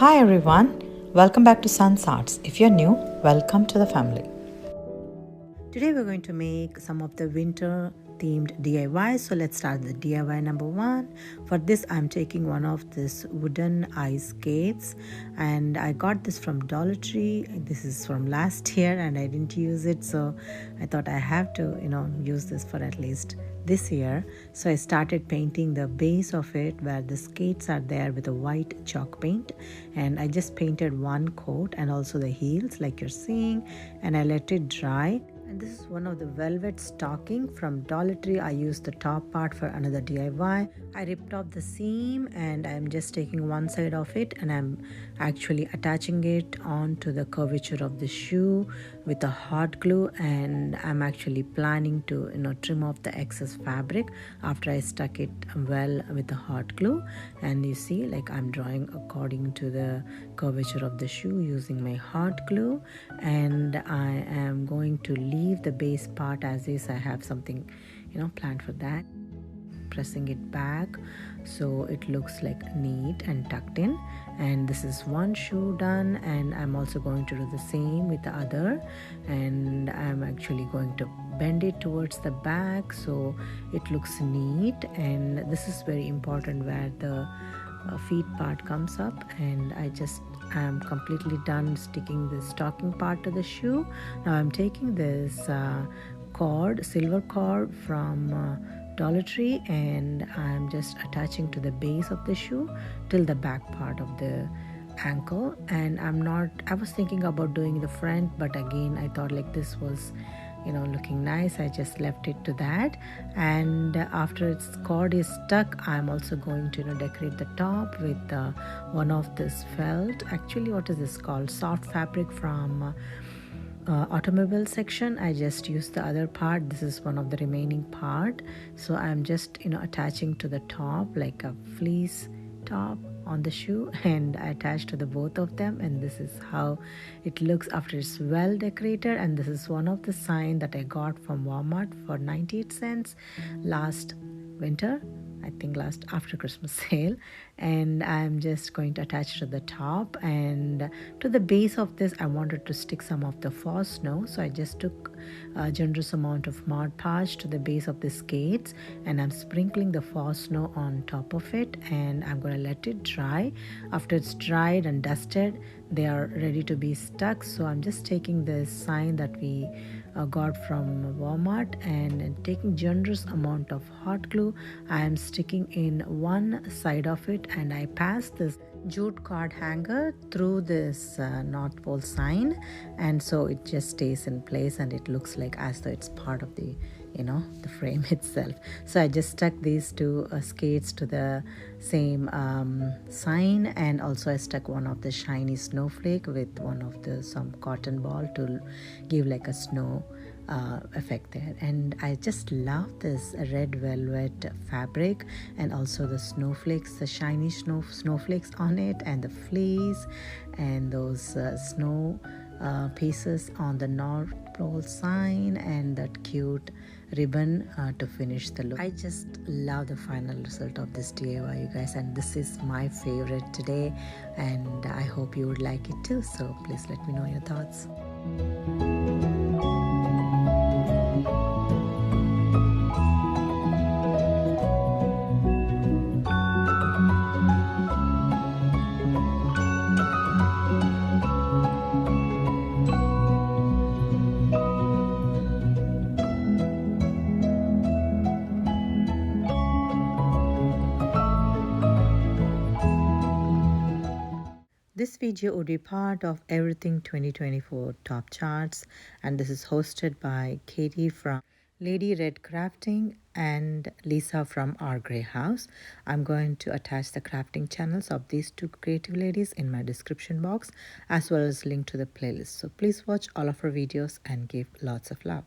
Hi everyone, welcome back to Sun's Arts. If you're new, welcome to the family. Today we're going to make some of the winter themed DIY. So let's start the DIY number one. For this I'm taking one of this wooden ice skates, and I got this from Dollar Tree. This is from last year and I didn't use it, so I thought I have to use this for at least this year. So I started painting the base of it where the skates are there with a white chalk paint, and I just painted one coat and also the heels like you're seeing, and I let it dry. And this is one of the velvet stocking from Dollar Tree. I used the top part for another DIY. I ripped off the seam and I'm just taking one side of it and I'm actually attaching it onto the curvature of the shoe with a hot glue, and I'm actually planning to trim off the excess fabric after I stuck it well with the hot glue. And you see, like, I'm drawing according to the curvature of the shoe using my hot glue, and I am going to leave the base part as is. I have something planned for that, pressing it back so it looks like neat and tucked in. And this is one shoe done, and I'm also going to do the same with the other, and I'm actually going to bend it towards the back so it looks neat. And this is very important where the feet part comes up, and I'm completely done sticking the stocking part to the shoe. Now I'm taking this silver cord from Dollar Tree, and I'm just attaching to the base of the shoe till the back part of the ankle. And I was thinking about doing the front, but again I thought like this was looking nice. I just left it to that. And after its cord is stuck, I'm also going to decorate the top with one of this felt, actually what is this called, soft fabric from automobile section. I just used the other part. This is one of the remaining part, so I'm just attaching to the top like a fleece top on the shoe, and I attached to the both of them, and this is how it looks after it's well decorated. And this is one of the sign that I got from Walmart for 98 cents last winter, I think last after Christmas sale. And I'm just going to attach to the top, and to the base of this I wanted to stick some of the faux snow, so I just took a generous amount of Mod Podge to the base of the skates, and I'm sprinkling the faux snow on top of it, and I'm going to let it dry. After it's dried and dusted, they are ready to be stuck. So I'm just taking this sign that we got from Walmart and taking generous amount of hot glue. I am sticking in one side of it, and I pass this jute card hanger through this North Pole sign, and so it just stays in place and it looks like as though it's part of the the frame itself. So I just stuck these two skates to the same sign, and also I stuck one of the shiny snowflake with one of the some cotton ball to give like a snow effect there. And I just love this red velvet fabric, and also the snowflakes, the shiny snowflakes on it, and the fleece, and those snow pieces on the North Pole sign, and that cute ribbon to finish the look. I just love the final result of this DIY, you guys, and this is my favorite today, and I hope you would like it too. So please let me know your thoughts. This video would be part of Everything 2024 Top Charts, and this is hosted by Katie from Lady Red Crafting and Lisa from Our Grey House. I'm going to attach the crafting channels of these two creative ladies in my description box, as well as link to the playlist. So please watch all of our videos and give lots of love.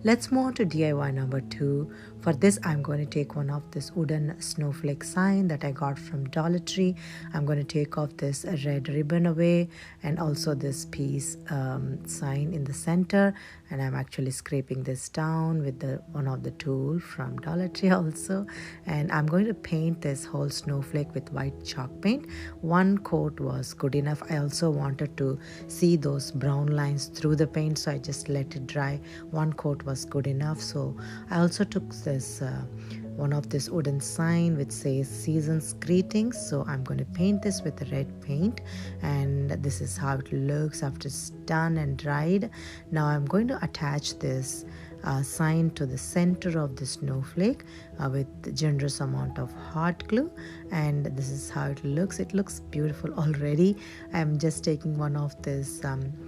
Let's move on to DIY number 2. For this, I'm going to take one of this wooden snowflake sign that I got from Dollar Tree. I'm going to take off this red ribbon away and also this piece sign in the center, and I'm actually scraping this down with the one of the tool from Dollar Tree also. And I'm going to paint this whole snowflake with white chalk paint. One coat was good enough. I also wanted to see those brown lines through the paint, so I just let it dry. One coat was good enough. So I also took this one of this wooden sign which says seasons greetings, so I'm going to paint this with the red paint, and this is how it looks after it's done and dried. Now I'm going to attach this sign to the center of the snowflake with generous amount of hot glue, and this is how it looks. It looks beautiful already. I'm just taking one of this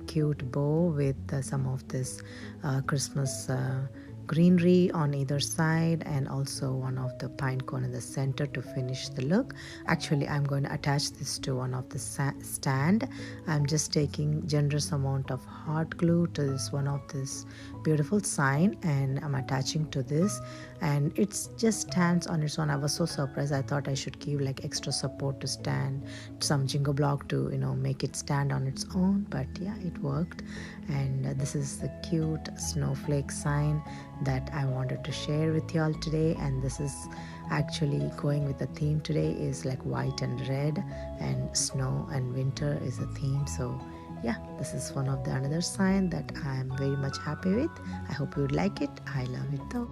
cute bow with some of this Christmas greenery on either side, and also one of the pine cone in the center to finish the look. Actually, I'm going to attach this to one of the stand. I'm just taking generous amount of hot glue to this one of this beautiful sign, and I'm attaching to this, and it just stands on its own. I was so surprised. I thought I should give like extra support to stand, some jingle block to make it stand on its own, but yeah, it worked. And this is the cute snowflake sign that I wanted to share with you all today. And this is actually going with the theme today is like white and red, and snow and winter is a theme. So yeah, this is one of the another sign that I'm very much happy with. I hope you would like it. I love it though.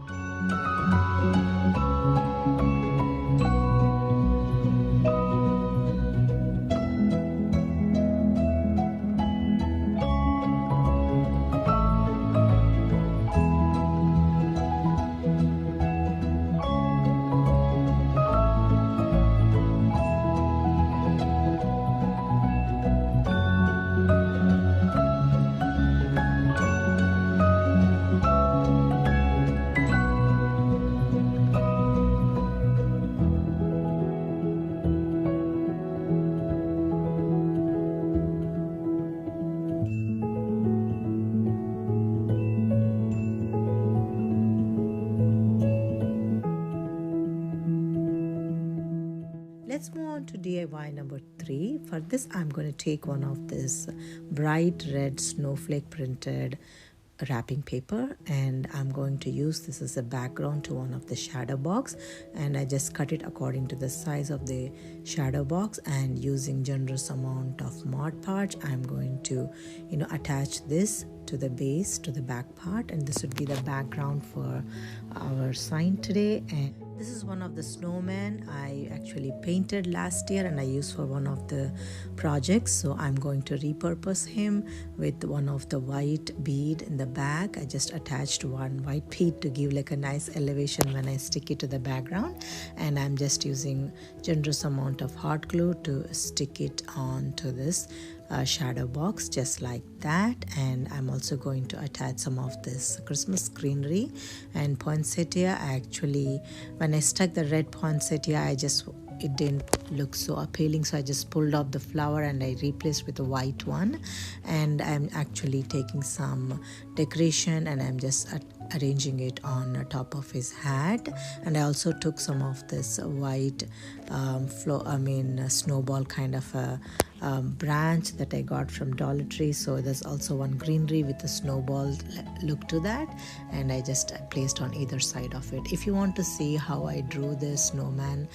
Let's move on to DIY number 3. For this, I'm going to take one of this bright red snowflake printed wrapping paper, and I'm going to use this as a background to one of the shadow box, and I just cut it according to the size of the shadow box, and using generous amount of Mod Podge, I'm going to attach this to the base, to the back part, and this would be the background for our sign today. And this is one of the snowmen I actually painted last year and I used for one of the projects, so I'm going to repurpose him with one of the white bead in the back. I just attached one white bead to give like a nice elevation when I stick it to the background, and I'm just using generous amount of hot glue to stick it on to this shadow box just like that. And I'm also going to attach some of this Christmas greenery and poinsettia. Actually, when I stuck the red poinsettia, it didn't look so appealing, so I just pulled off the flower and I replaced with a white one. And I'm actually taking some decoration and I'm just arranging it on top of his hat. And I also took some of this white snowball kind of a branch that I got from Dollar Tree, so there's also one greenery with a snowball look to that, and I just placed on either side of it. If you want to see how I drew this snowman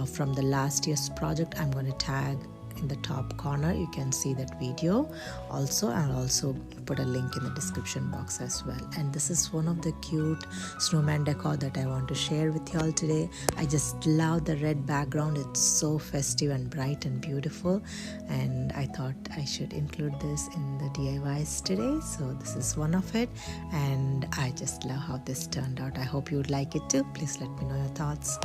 from the last year's project, I'm going to tag in the top corner. You can see that video also. I'll also put a link in the description box as well. And this is one of the cute snowman decor that I want to share with you all today. I just love the red background. It's so festive and bright and beautiful, and I thought I should include this in the DIYs today. So this is one of it, and I just love how this turned out. I hope you would like it too. Please let me know your thoughts.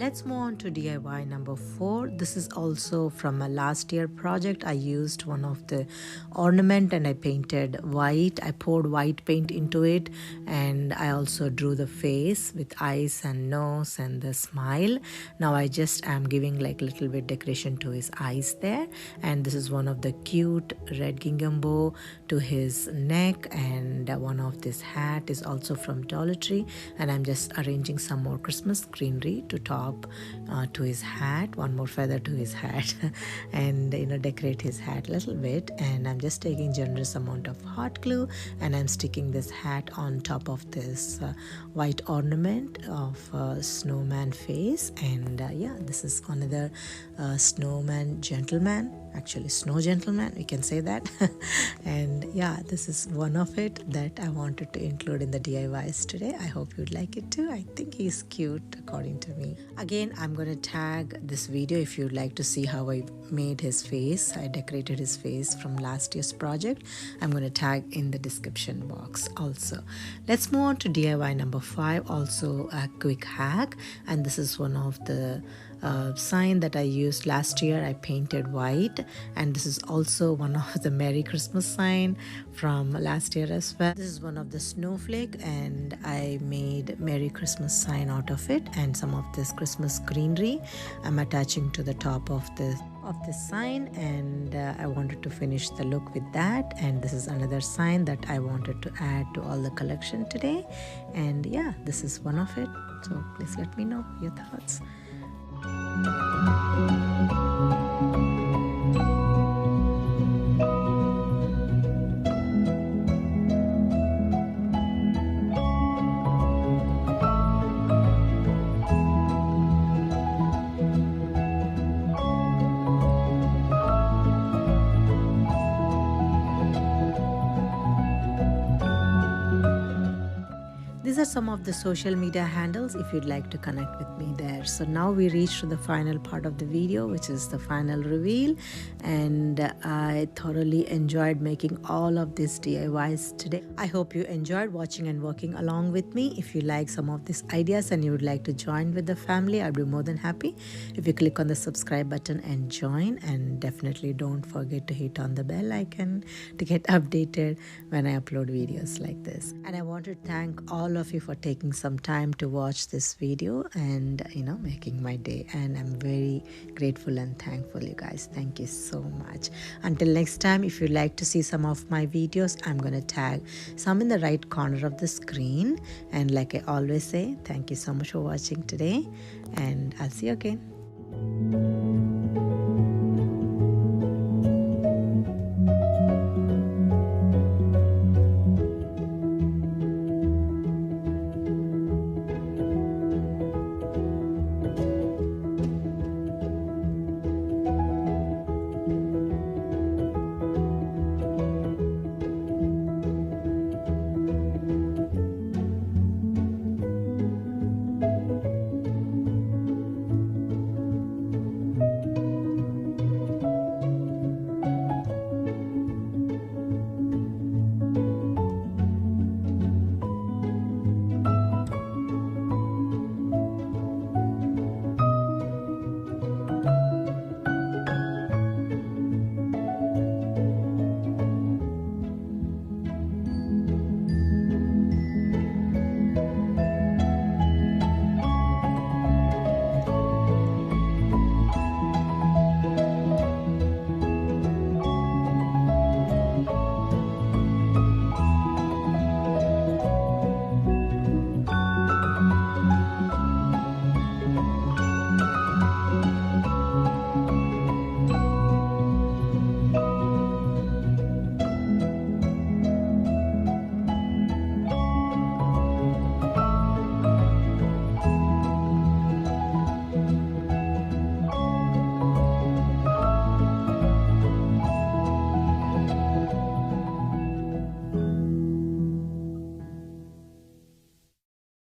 let's move on to DIY number 4. This is also from my last year project. I used one of the ornament and I painted white. I poured white paint into it, and I also drew the face with eyes and nose and the smile. Now I just am giving like a little bit decoration to his eyes there, and this is one of the cute red gingham bow to his neck, and one of this hat is also from Dollar Tree, and I'm just arranging some more Christmas greenery to top to his hat, one more feather to his hat and decorate his hat a little bit. And I'm just taking generous amount of hot glue and I'm sticking this hat on top of this white ornament of snowman face. And yeah, this is another snowman gentleman, actually snow gentleman, we can say that. And yeah, this is one of it that I wanted to include in the DIYs today. I hope you'd like it too. I think he's cute according to me. Again, I'm going to tag this video if you'd like to see how I made his face. I decorated his face from last year's project. I'm going to tag in the description box also. Let's move on to DIY number 5, also a quick hack, and this is one of the sign that I used last year. I painted white, and this is also one of the Merry Christmas sign from last year as well. This is one of the snowflake, and I made Merry Christmas sign out of it, and some of this Christmas greenery I'm attaching to the top of this sign, and I wanted to finish the look with that. And this is another sign that I wanted to add to all the collection today, and yeah, this is one of it. So please let me know your thoughts. These are some of the social media handles if you'd like to connect with me there. So now we reach to the final part of the video, which is the final reveal, and I thoroughly enjoyed making all of these DIYs today. I hope you enjoyed watching and working along with me. If you like some of these ideas and you would like to join with the family, I'd be more than happy if you click on the subscribe button and join, and definitely don't forget to hit on the bell icon to get updated when I upload videos like this. And I want to thank all of you for taking some time to watch this video and making my day, and I'm very grateful and thankful, you guys. Thank you so much. Until next time, if you'd like to see some of my videos, I'm gonna tag some in the right corner of the screen. And like I always say, thank you so much for watching today, and I'll see you again.